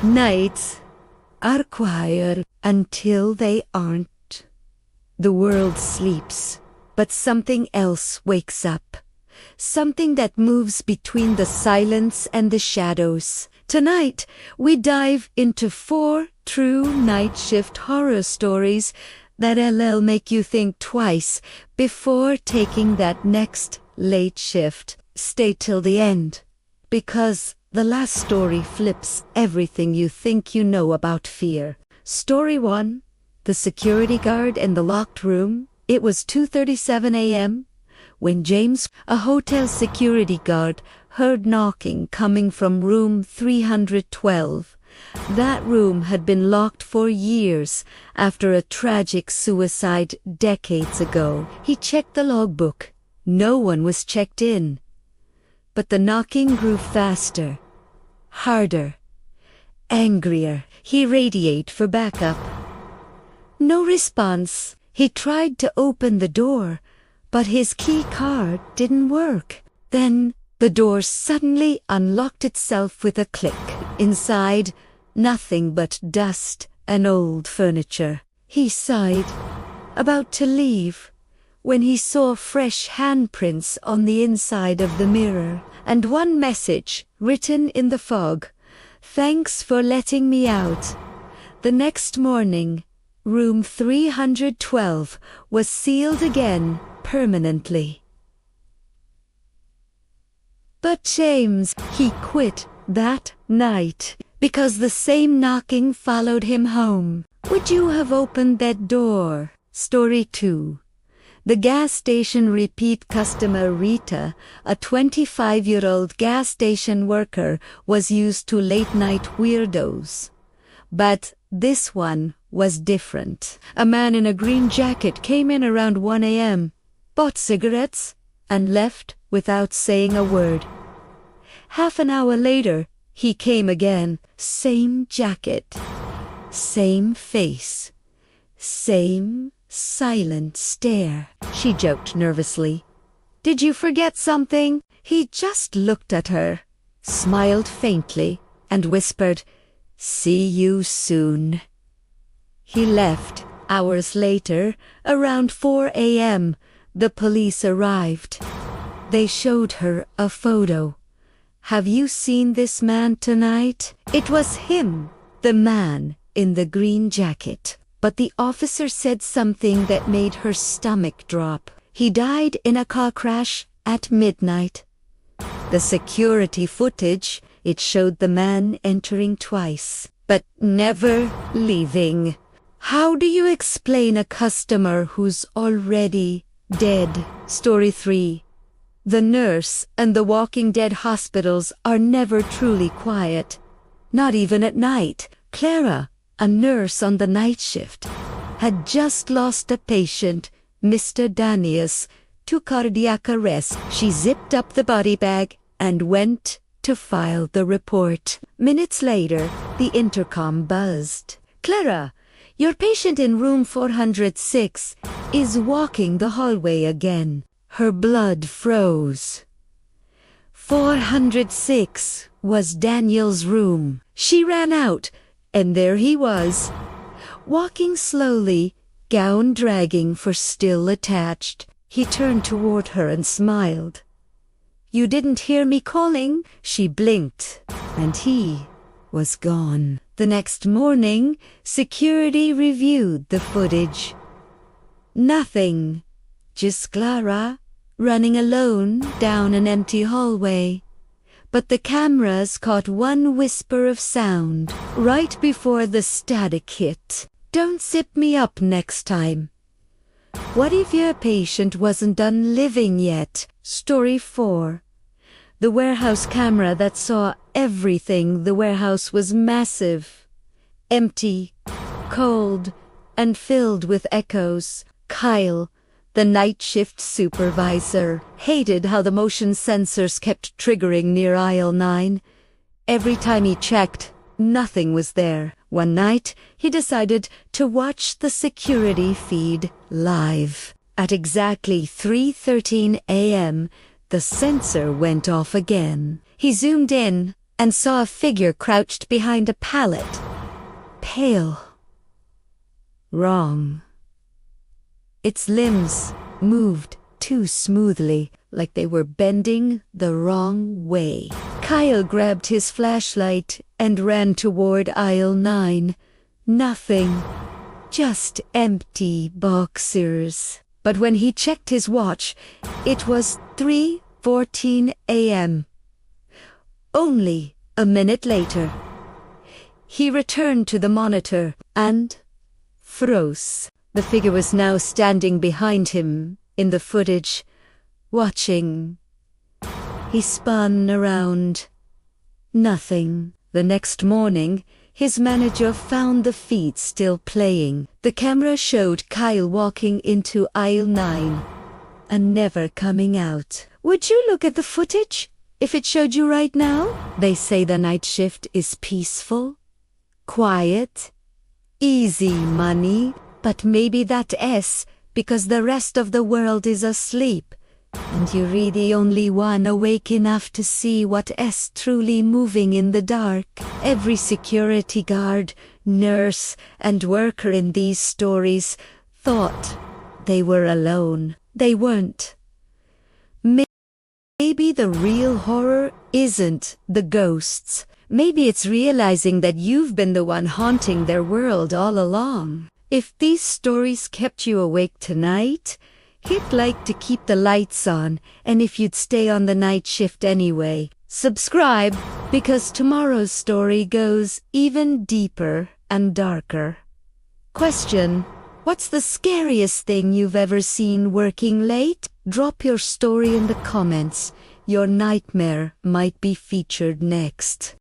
Nights are quiet until they aren't. The world sleeps, but something else wakes up. Something that moves between the silence and the shadows. Tonight, we dive into 4 true night shift horror stories that'll make you think twice before taking that next late shift. Stay till the end, because the last story flips everything you think you know about fear. Story 1. The security guard in the locked room. It was 2:37 a.m. when James, a hotel security guard, heard knocking coming from room 312. That room had been locked for years after a tragic suicide decades ago. He checked the logbook. No one was checked in. But the knocking grew faster, harder, angrier. He radiated for backup. No response. He tried to open the door, but his key card didn't work. Then the door suddenly unlocked itself with a click. Inside, nothing but dust and old furniture. He sighed, about to leave, when he saw fresh handprints on the inside of the mirror, and one message written in the fog: "Thanks for letting me out." The next morning, room 312 was sealed again permanently. But James, he quit that night because the same knocking followed him home. Would you have opened that door? Story 2. The gas station repeat customer Rita, a 25-year-old gas station worker, was used to late-night weirdos. But this one was different. A man in a green jacket came in around 1 a.m., bought cigarettes, and left without saying a word. Half an hour later, he came again. Same jacket, same face, same silent stare. She joked nervously. "Did you forget something?" He just looked at her, smiled faintly, and whispered, "See you soon." He left. Hours later, around 4 a.m., the police arrived. They showed her a photo. "Have you seen this man tonight?" It was him, the man in the green jacket. But the officer said something that made her stomach drop. He died in a car crash at midnight. The security footage, it showed the man entering twice, but never leaving. How do you explain a customer who's already dead? Story 3. The nurse and the Walking Dead hospitals are never truly quiet, not even at night. Clara, a nurse on the night shift, had just lost a patient, Mr. Danius, to cardiac arrest. She zipped up the body bag and went to file the report. Minutes later, the intercom buzzed. "Clara, your patient in room 406 is walking the hallway again." Her blood froze. 406 was Daniel's room. She ran out, and there he was, walking slowly, gown dragging for still attached. He turned toward her and smiled. "You didn't hear me calling?" She blinked, and he was gone. The next morning, security reviewed the footage. Nothing, just Clara running alone down an empty hallway. But the cameras caught one whisper of sound right before the static hit. "Don't zip me up next time." What if your patient wasn't done living yet? Story 4. The warehouse camera that saw everything. The warehouse was massive, empty, cold, and filled with echoes. Kyle, the night shift supervisor, hated how the motion sensors kept triggering near aisle 9. Every time he checked, nothing was there. One night, he decided to watch the security feed live. At exactly 3:13 a.m., the sensor went off again. He zoomed in, and saw a figure crouched behind a pallet. Pale. Wrong. Its limbs moved too smoothly, like they were bending the wrong way. Kyle grabbed his flashlight and ran toward aisle 9. Nothing. Just empty boxers. But when he checked his watch, it was 3:14 a.m. Only a minute later. He returned to the monitor and froze. The figure was now standing behind him in the footage, watching. He spun around. Nothing. The next morning, his manager found the feed still playing. The camera showed Kyle walking into aisle 9 and never coming out. Would you look at the footage if it showed you right now? They say the night shift is peaceful, quiet, easy money, but maybe that's because the rest of the world is asleep. And you're the only one awake enough to see what's truly moving in the dark. Every security guard, nurse, and worker in these stories thought they were alone. They weren't. Maybe the real horror isn't the ghosts. Maybe it's realizing that you've been the one haunting their world all along. If these stories kept you awake tonight, hit like to keep the lights on, and if you'd stay on the night shift anyway, subscribe, because tomorrow's story goes even deeper and darker. Question: what's the scariest thing you've ever seen working late? Drop your story in the comments. Your nightmare might be featured next.